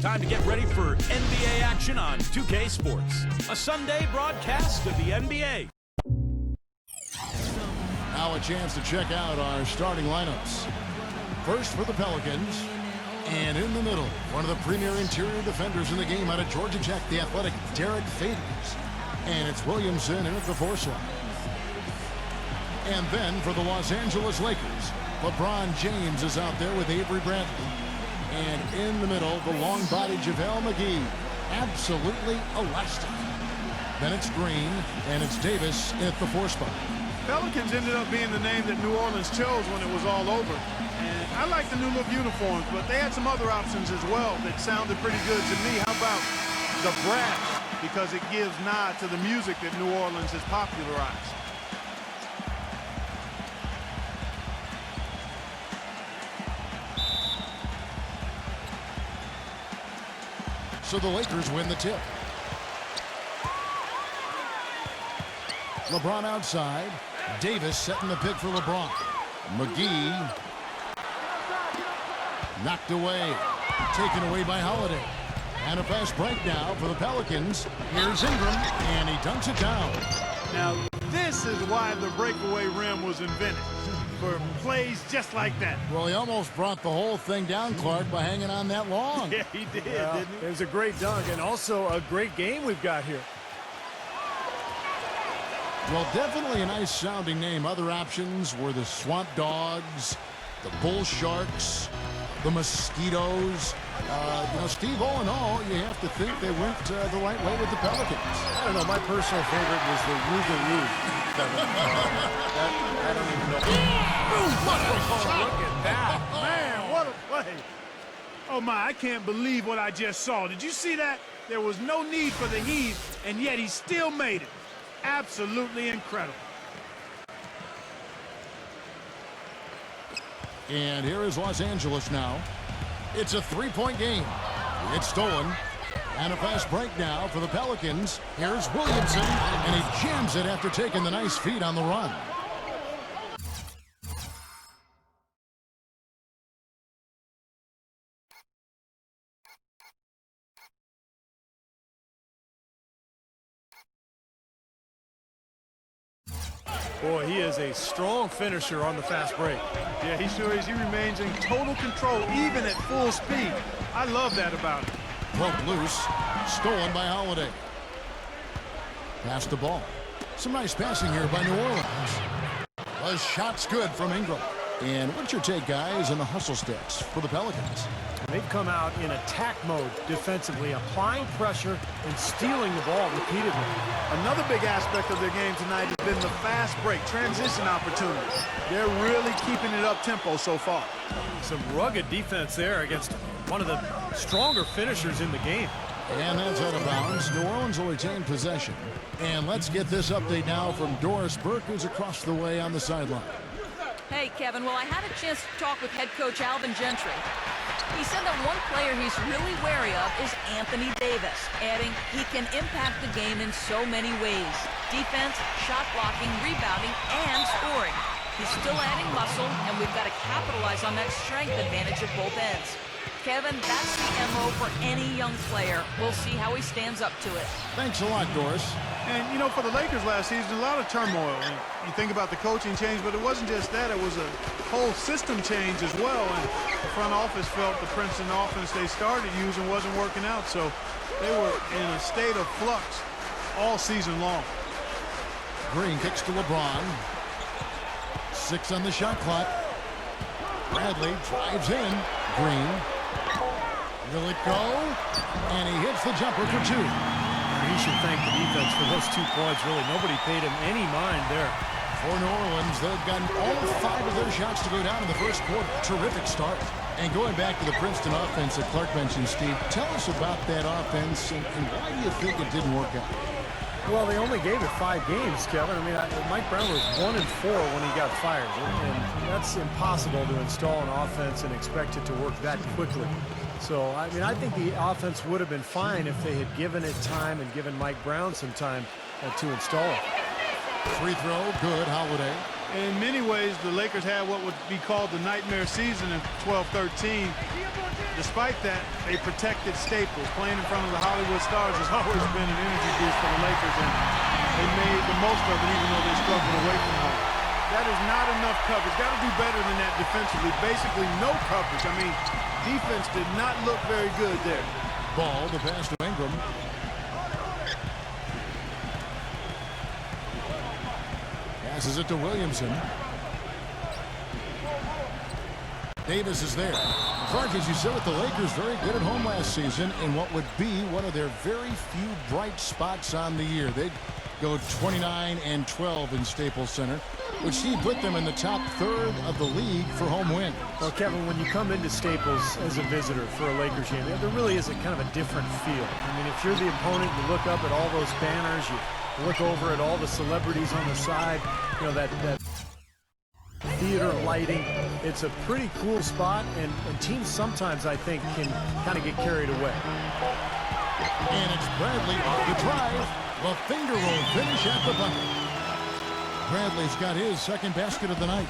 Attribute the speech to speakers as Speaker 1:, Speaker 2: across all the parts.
Speaker 1: Time to get ready for NBA action on 2K Sports, a Sunday broadcast of the NBA.
Speaker 2: Now a chance to check out our starting lineups. First for the Pelicans, and in the middle, one of the premier interior defenders in the game out of Georgia Tech, the athletic Derek Favors. And it's Williamson in at the force line. And then for the Los Angeles Lakers, LeBron James is out there with Avery Bradley. And in the middle, the long-bodied JaVale McGee. Absolutely elastic. Then it's Green, and it's Davis at the four spot.
Speaker 3: Pelicans ended up being the name that New Orleans chose when it was all over. And I like the new look uniforms, but they had some other options as well that sounded pretty good to me. How about the brass? Because it gives nod to the music that New Orleans has popularized.
Speaker 2: So the Lakers win the tip. LeBron outside. Davis setting the pick for LeBron. McGee knocked away. Taken away by Holiday. And a fast break now for the Pelicans. Here's Ingram, and he dunks it down.
Speaker 3: Now, this is why the breakaway rim was invented. For plays just like that.
Speaker 2: Well, he almost brought the whole thing down, Clark, by hanging on that long.
Speaker 3: Yeah, he did, didn't he?
Speaker 4: It was a great dunk and also a great game we've got here.
Speaker 2: Well, definitely a nice sounding name. Other options were the Swamp Dogs, the Bull Sharks, the Mosquitoes. Steve, all in all, you have to think they went the right way with the Pelicans.
Speaker 4: I don't know. My personal favorite was the Woogaloo. I don't even know.
Speaker 3: Look at that. Man, what a play. Oh, my, I can't believe what I just saw. Did you see that? There was no need for the heave, and yet he still made it. Absolutely incredible.
Speaker 2: And here is Los Angeles now. It's a three-point game. It's stolen. And a fast break now for the Pelicans. Here's Williamson, and he jams it after taking the nice feed on the run.
Speaker 4: Boy, he is a strong finisher on the fast break.
Speaker 3: Yeah, he sure is. He remains in total control, even at full speed. I love that about him.
Speaker 2: Broke loose. Stolen by Holiday. Pass the ball. Some nice passing here by New Orleans. A shot's good from Ingram. And what's your take, guys, on the hustle stats for the Pelicans?
Speaker 4: They've come out in attack mode defensively, applying pressure and stealing the ball repeatedly.
Speaker 3: Another big aspect of their game tonight has been the fast break, transition opportunities. They're really keeping it up-tempo so far.
Speaker 4: Some rugged defense there against one of the stronger finishers in the game.
Speaker 2: And that's out of bounds. New Orleans will retain possession. And let's get this update now from Doris Burke, who's across the way on the sideline.
Speaker 5: Hey, Kevin. Well, I had a chance to talk with head coach Alvin Gentry. He said that one player he's really wary of is Anthony Davis, adding he can impact the game in so many ways. Defense, shot blocking, rebounding, and scoring. He's still adding muscle, and we've got to capitalize on that strength advantage at both ends. Kevin, that's the MO for any young player. We'll see how he stands up to it.
Speaker 2: Thanks a lot, Doris.
Speaker 3: And, you know, for the Lakers last season, a lot of turmoil. And you think about the coaching change, but it wasn't just that. It was a whole system change as well. And the front office felt the Princeton offense they started using wasn't working out. So they were in a state of flux all season long.
Speaker 2: Green kicks to LeBron. 6 on the shot clock. Bradley drives in. Green. Will it go? And he hits the jumper for 2.
Speaker 4: He should thank the defense for those 2 points. Really, nobody paid him any mind there.
Speaker 2: For New Orleans, they've gotten all 5 of their shots to go down in the first quarter. Terrific start. And going back to the Princeton offense that Clark mentioned, Steve, tell us about that offense and why do you think it didn't work out?
Speaker 4: Well, they only gave it 5 games, Kevin. I mean, Mike Brown was 1-4 when he got fired. And that's impossible to install an offense and expect it to work that quickly. So, I mean, I think the offense would have been fine if they had given it time and given Mike Brown some time to install it.
Speaker 2: Free throw, good, Holiday.
Speaker 3: In many ways, the Lakers had what would be called the nightmare season in 12-13. Despite that, they protected Staples. Playing in front of the Hollywood Stars has always been an energy boost for the Lakers, and they made the most of it even though they struggled away from home. That is not enough coverage. Got to do better than that defensively. Basically no coverage. I mean, defense did not look very good there.
Speaker 2: Ball, the pass to Ingram. Passes it to Williamson. Davis is there. Clark, as you said, with the Lakers very good at home last season in what would be one of their very few bright spots on the year. They'd go 29-12 in Staples Center, which he put them in the top third of the league for home wins.
Speaker 4: Well, Kevin, when you come into Staples as a visitor for a Lakers game, there really is a kind of a different feel. I mean, if you're the opponent, you look up at all those banners, you look over at all the celebrities on the side, you know, that theater lighting. It's a pretty cool spot, and teams sometimes, I think, can kind of get carried away.
Speaker 2: And it's Bradley off the drive. The finger roll finish at the bucket. Bradley's got his second basket of the night.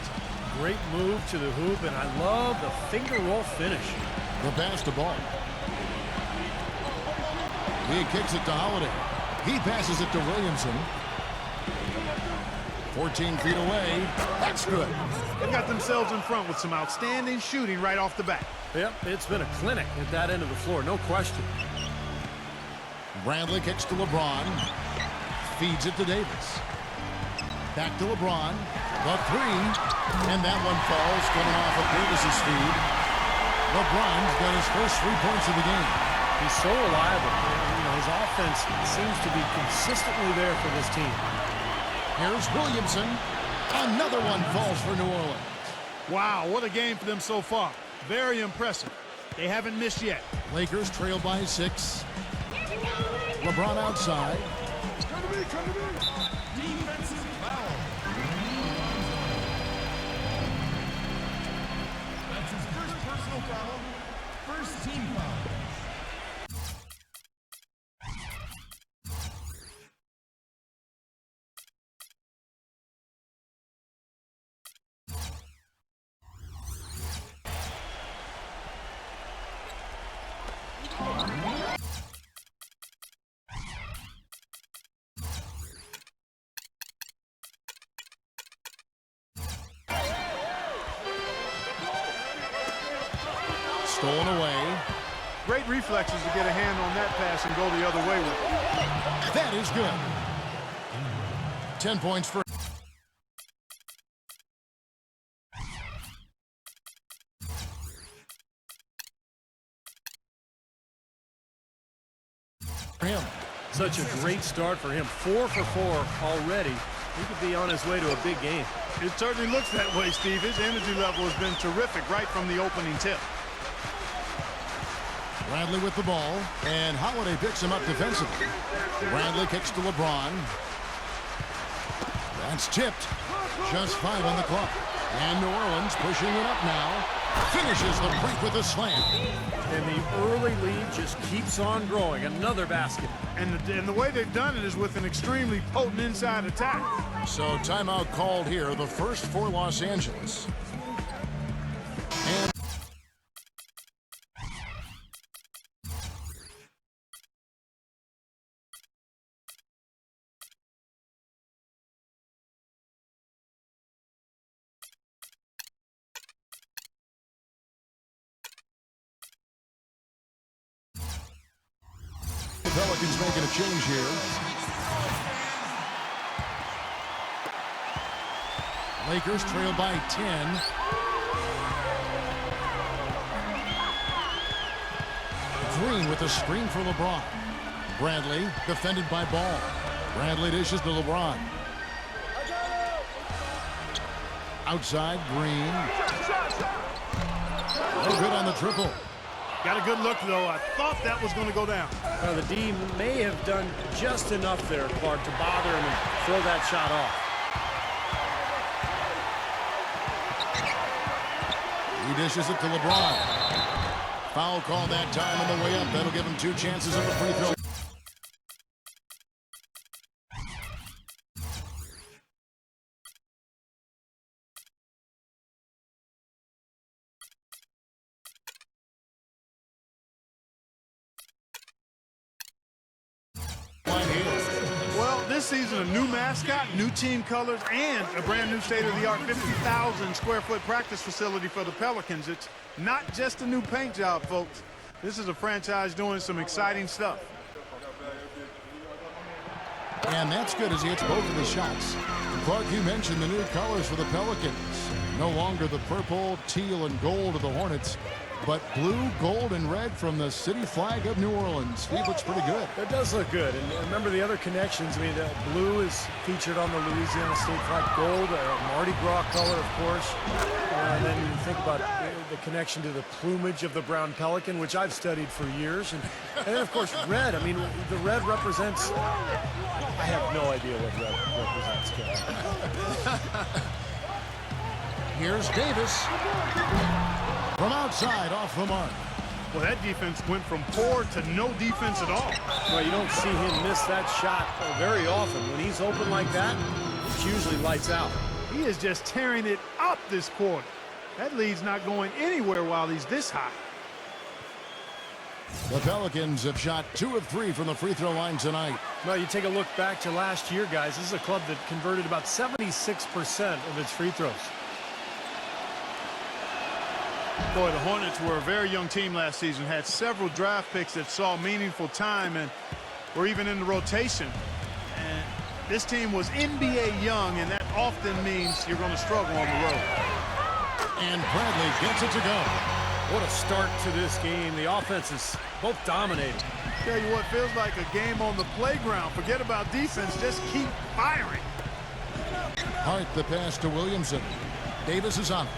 Speaker 4: Great move to the hoop, and I love the finger roll finish.
Speaker 2: The pass to Ball. He kicks it to Holiday. He passes it to Williamson. 14 feet away. That's good.
Speaker 3: They got themselves in front with some outstanding shooting right off the bat.
Speaker 4: Yep, it's been a clinic at that end of the floor, no question.
Speaker 2: Bradley kicks to LeBron. Feeds it to Davis. Back to LeBron. The three. And that one falls, coming off of Davis's feed. LeBron's got his first 3 points of the game.
Speaker 4: He's so reliable. You know, his offense seems to be consistently there for this team.
Speaker 2: Here's Williamson. Another one falls for New Orleans.
Speaker 3: Wow, what a game for them so far. Very impressive. They haven't missed yet.
Speaker 2: Lakers trail by 6. LeBron outside.
Speaker 6: Defensive foul. That's his first personal foul. First team foul.
Speaker 2: Stolen away.
Speaker 3: Great reflexes to get a hand on that pass and go the other way with it.
Speaker 2: That is good. 10 points for him.
Speaker 4: Such a great start for him. 4 for 4 already. He could be on his way to a big game.
Speaker 3: It certainly looks that way, Steve. His energy level has been terrific right from the opening tip.
Speaker 2: Bradley with the ball, and Holiday picks him up defensively. Bradley kicks to LeBron. That's tipped. Just 5 on the clock. And New Orleans pushing it up now. Finishes the break with a slam.
Speaker 4: And the early lead just keeps on growing. Another basket.
Speaker 3: And the way they've done it is with an extremely potent inside attack.
Speaker 2: So timeout called here, the first for Los Angeles. And the Pelicans making a change here. Lakers trail by 10. Green with a screen for LeBron. Bradley defended by Ball. Bradley dishes to LeBron. Outside, Green. No good on the triple.
Speaker 3: Got a good look, though. I thought that was going to go down.
Speaker 4: Well, the D may have done just enough there, Clark, to bother him and throw that shot off.
Speaker 2: He dishes it to LeBron. Foul call that time on the way up. That'll give him 2 chances at the free throw.
Speaker 3: this season, a new mascot, new team colors, and a brand new state-of-the-art 50,000 square foot practice facility for the Pelicans. It's not just a new paint job, folks. This is a franchise doing some exciting stuff.
Speaker 2: And that's good as he hits both of the shots. Clark, you mentioned the new colors for the Pelicans. No longer the purple, teal, and gold of the Hornets, but blue, gold, and red from the city flag of New Orleans. Steve, looks pretty good.
Speaker 4: It does look good. And remember the other connections. I mean, the blue is featured on the Louisiana state flag. Gold, Mardi Gras color, of course. And then you think about the connection to the plumage of the brown pelican, which I've studied for years. And then, of course, red. I mean, the red represents... I have no idea what red represents, Kevin.
Speaker 2: Here's Davis. From outside, off the mark.
Speaker 3: Well, that defense went from poor to no defense at all.
Speaker 4: Well, you don't see him miss that shot very often. When he's open like that, it's usually lights out.
Speaker 3: He is just tearing it up this quarter. That lead's not going anywhere while he's this high.
Speaker 2: The Pelicans have shot 2 of 3 from the free throw line tonight.
Speaker 4: Well, you take a look back to last year, guys. This is a club that converted about 76% of its free throws.
Speaker 3: Boy, the Hornets were a very young team last season, had several draft picks that saw meaningful time and were even in the rotation. And this team was NBA young, and that often means you're going to struggle on the road.
Speaker 2: And Bradley gets it to go.
Speaker 4: What a start to this game. The offense is both dominating.
Speaker 3: Tell you what, feels like a game on the playground. Forget about defense, just keep firing.
Speaker 2: Hart the pass to Williamson. Davis is on.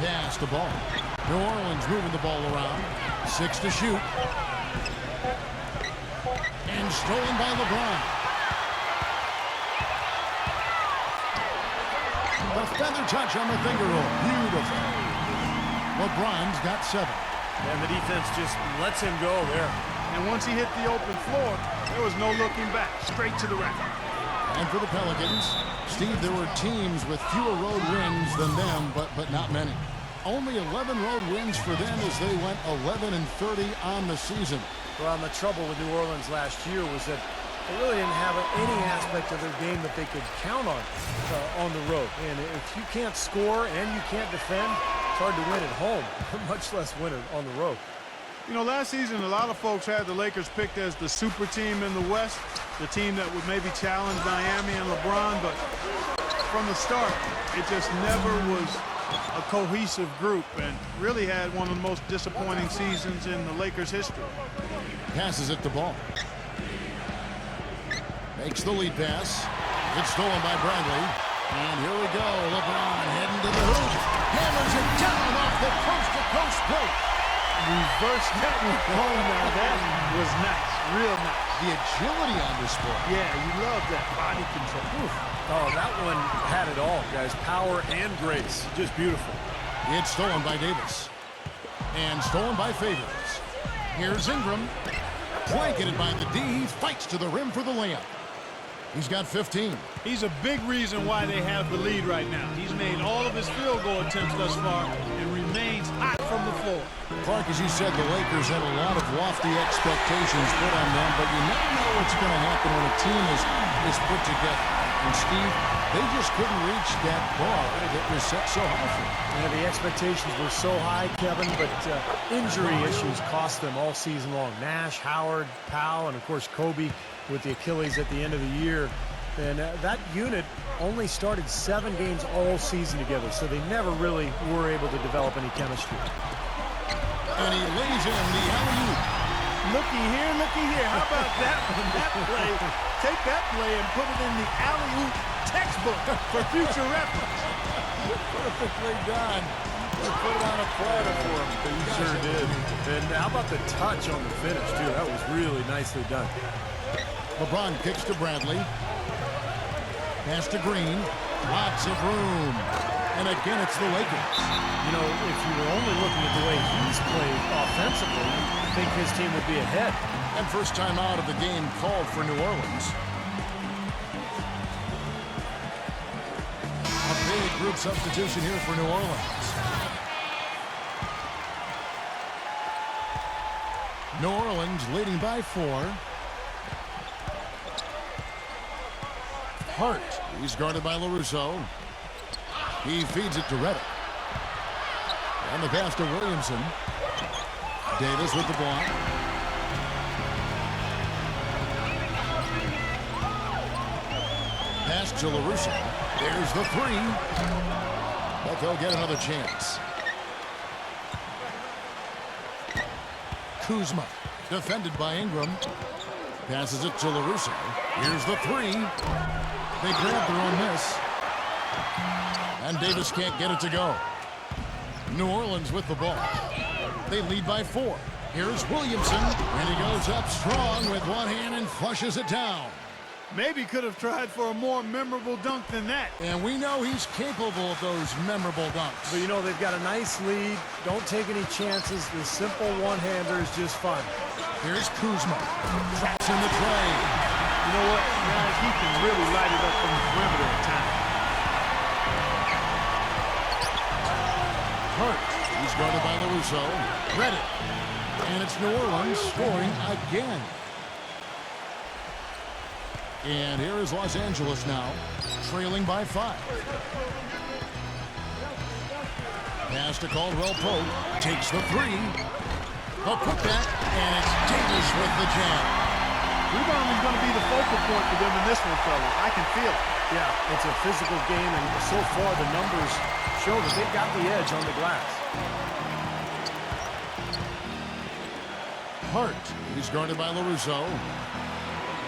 Speaker 2: Pass the ball. New Orleans moving the ball around. 6 to shoot. And stolen by Lebron. A feather touch on the finger roll. Beautiful. LeBron's got 7.
Speaker 4: And the defense just lets him go there.
Speaker 3: And once he hit the open floor, there was no looking back. Straight to the rack.
Speaker 2: And for the Pelicans, Steve, there were teams with fewer road wins than them, but not many. Only 11 road wins for them as they went 11-30 on the season.
Speaker 4: Well, and the trouble with New Orleans last year was that they really didn't have any aspect of their game that they could count on the road. And if you can't score and you can't defend, it's hard to win at home, much less win it on the road.
Speaker 3: You know, last season, a lot of folks had the Lakers picked as the super team in the West, the team that would maybe challenge Miami and LeBron, but from the start, it just never was a cohesive group and really had one of the most disappointing seasons in the Lakers' history.
Speaker 2: Passes it the ball. Makes the lead pass. It's stolen by Bradley. And here we go. LeBron heading to the hoop. Hammers it down off the coast-to-coast plate.
Speaker 3: Reverse that one home now. That was nice. Real nice.
Speaker 2: The agility on display.
Speaker 3: Yeah, you love that body control. Oof.
Speaker 4: Oh, that one had it all, guys. Power and grace. Just beautiful.
Speaker 2: It's stolen by Davis. And stolen by Favors. Here's Ingram. Blanketed by the D. He fights to the rim for the layup. He's got 15.
Speaker 3: He's a big reason why they have the lead right now. He's made all of his field goal attempts thus far and remains hot from the floor.
Speaker 2: Clark, as you said, the Lakers had a lot of lofty expectations put on them, but you never know what's going to happen when a team is put together. And Steve, they just couldn't reach that bar that was set so high for them.
Speaker 4: Yeah, the expectations were so high, Kevin, but injury issues cost them all season long. Nash, Howard, Powell, and of course Kobe with the Achilles at the end of the year. And that unit only started 7 games all season together, so they never really were able to develop any chemistry.
Speaker 2: And he lays in the alley-oop.
Speaker 3: Looky here. How about that one? That play. Take that play and put it in the alley-oop textbook for future reference.
Speaker 2: Perfectly done. He put it on a platter for him.
Speaker 4: He sure did. And how about the touch on the finish, too? That was really nicely done.
Speaker 2: LeBron kicks to Bradley. Pass to Green. Lots of room. And again, it's the Lakers.
Speaker 4: You know, if you were only looking at the way he's played offensively, you'd think his team would be ahead.
Speaker 2: And first time out of the game called for New Orleans. A big group substitution here for New Orleans. New Orleans leading by 4. Hart. He's guarded by LaRusso. He feeds it to Reddick. And the pass to Williamson. Davis with the block. Pass to LaRusso. There's the 3. But they'll get another chance. Kuzma, defended by Ingram. Passes it to LaRusso. Here's the 3. They grab their own miss. And Davis can't get it to go. New Orleans with the ball. They lead by 4. Here's Williamson. And he goes up strong with one hand and flushes it down.
Speaker 3: Maybe could have tried for a more memorable dunk than that.
Speaker 2: And we know he's capable of those memorable dunks.
Speaker 4: But, you know, they've got a nice lead. Don't take any chances. The simple one-hander is just fine.
Speaker 2: Here's Kuzma. Traps in the tray.
Speaker 3: You know what, guys? He can really light it up from the perimeter at times.
Speaker 2: Hurt. He's guarded by LaRusso. Reddick. And it's New Orleans scoring again. And here is Los Angeles now, trailing by 5. Pass to Caldwell Pope. Takes the 3. The putback, and it's Davis with the jam.
Speaker 3: Rebounding is going to be the focal point for them in this one, fellas. I can feel it.
Speaker 4: Yeah, it's a physical game, and so far the numbers show that they've got the edge on the glass.
Speaker 2: Hart. He's guarded by LaRusso.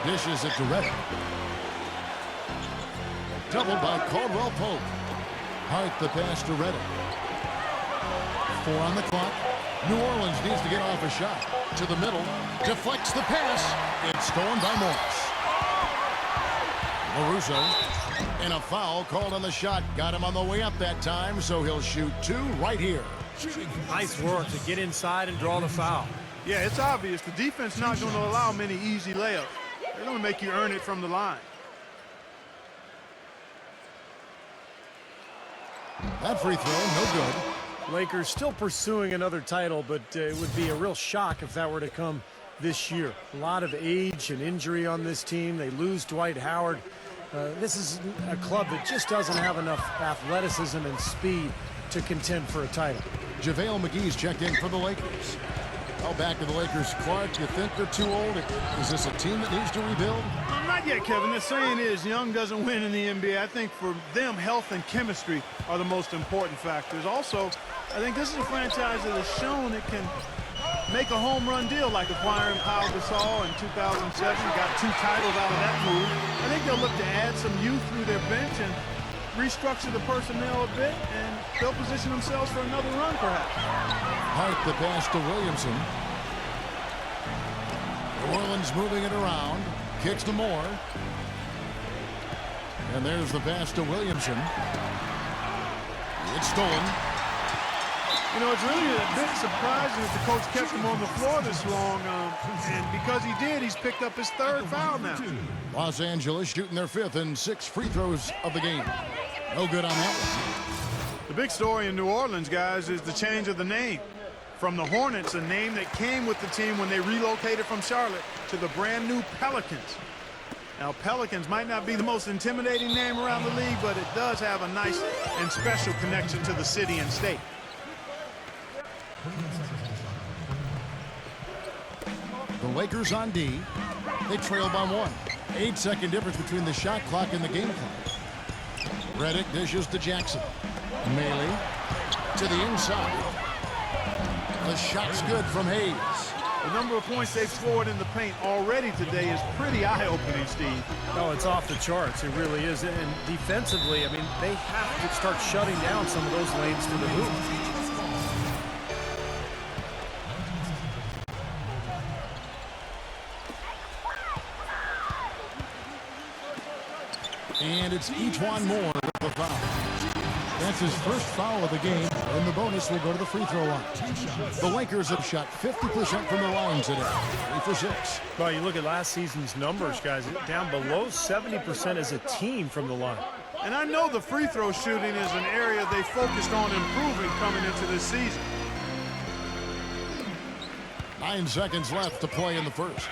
Speaker 2: Dishes it to Reddick. Doubled by Caldwell Pope. Hart the pass to Reddick. 4 on the clock. New Orleans needs to get off a shot. To the middle. Deflects the pass. It's stolen by Morris. LaRusso. And a foul called on the shot. Got him on the way up that time, so he'll shoot 2 right here.
Speaker 4: Nice work to get inside and draw the foul.
Speaker 3: Yeah, it's obvious. The defense not going to allow many easy layups. They're going to make you earn it from the line.
Speaker 2: That free throw, no good.
Speaker 4: Lakers still pursuing another title, but it would be a real shock if that were to come this year. A lot of age and injury on this team. They lose Dwight Howard. This is a club that just doesn't have enough athleticism and speed to contend for a title.
Speaker 2: JaVale McGee's checked in for the Lakers. Well, back to the Lakers. Clark, you think they're too old? Is this a team that needs to rebuild?
Speaker 3: Not yet, Kevin. The saying is young doesn't win in the NBA. I think for them, health and chemistry are the most important factors. Also, I think this is a franchise that has shown it can make a home run deal like acquiring Pau Gasol in 2007. Got 2 titles out of that move. I think they'll look to add some youth through their bench and restructure the personnel a bit, and they'll position themselves for another run, perhaps.
Speaker 2: Hart the pass to Williamson. New Orleans moving it around. Kicks to Moore. And there's the pass to Williamson. It's stolen.
Speaker 3: You know, it's really a bit surprising that the coach kept him on the floor this long. And because he did, he's picked up his 3rd foul now.
Speaker 2: Los Angeles shooting their 5th and 6th free throws of the game. No good on that one.
Speaker 3: The big story in New Orleans, guys, is the change of the name. From the Hornets, a name that came with the team when they relocated from Charlotte, to the brand new Pelicans. Now, Pelicans might not be the most intimidating name around the league, but it does have a nice and special connection to the city and state.
Speaker 2: The Lakers on D. They trail by 1. 8-second difference between the shot clock and the game clock. Reddick dishes to Jackson. Mealy to the inside. The shot's good from Hayes.
Speaker 3: The number of points they've scored in the paint already today is pretty eye-opening, Steve.
Speaker 4: No, it's off the charts. It really is. And defensively, I mean, they have to start shutting down some of those lanes to the hoop.
Speaker 2: And it's E'Twaun Moore with the foul. That's his first foul of the game, and the bonus will go to the free throw line. The Lakers have shot 50% from the line today, 3 for 6.
Speaker 4: Well, you look at last season's numbers, guys, down below 70% as a team from the line.
Speaker 3: And I know the free throw shooting is an area they focused on improving coming into this season.
Speaker 2: 9 seconds left to play in the first.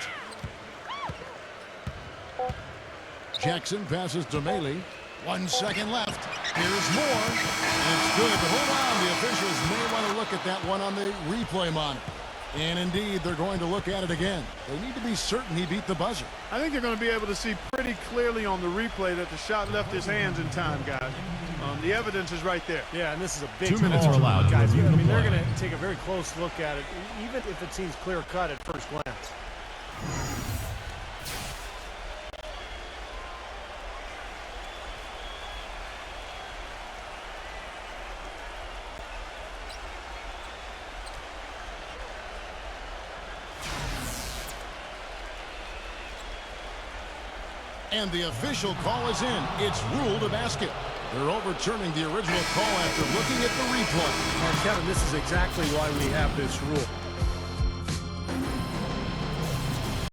Speaker 2: Jackson passes to Mealy. 1 second left. Here's more. And it's good. But hold on. The officials may want to look at that one on the replay monitor. And indeed, they're going to look at it again. They need to be certain he beat the buzzer.
Speaker 3: I think they're going to be able to see pretty clearly on the replay that the shot left his hands in time, guys. The evidence is right there.
Speaker 4: Yeah, and this is a big
Speaker 7: 2 minutes
Speaker 4: call.
Speaker 7: are allowed.
Speaker 4: Guys, I mean, they're
Speaker 7: play.
Speaker 4: going to take a very close look at it, even if it seems clear-cut at first glance.
Speaker 2: And the official call is in. It's ruled a basket. They're overturning the original call after looking at the replay.
Speaker 4: And Kevin, this is exactly why we have this rule.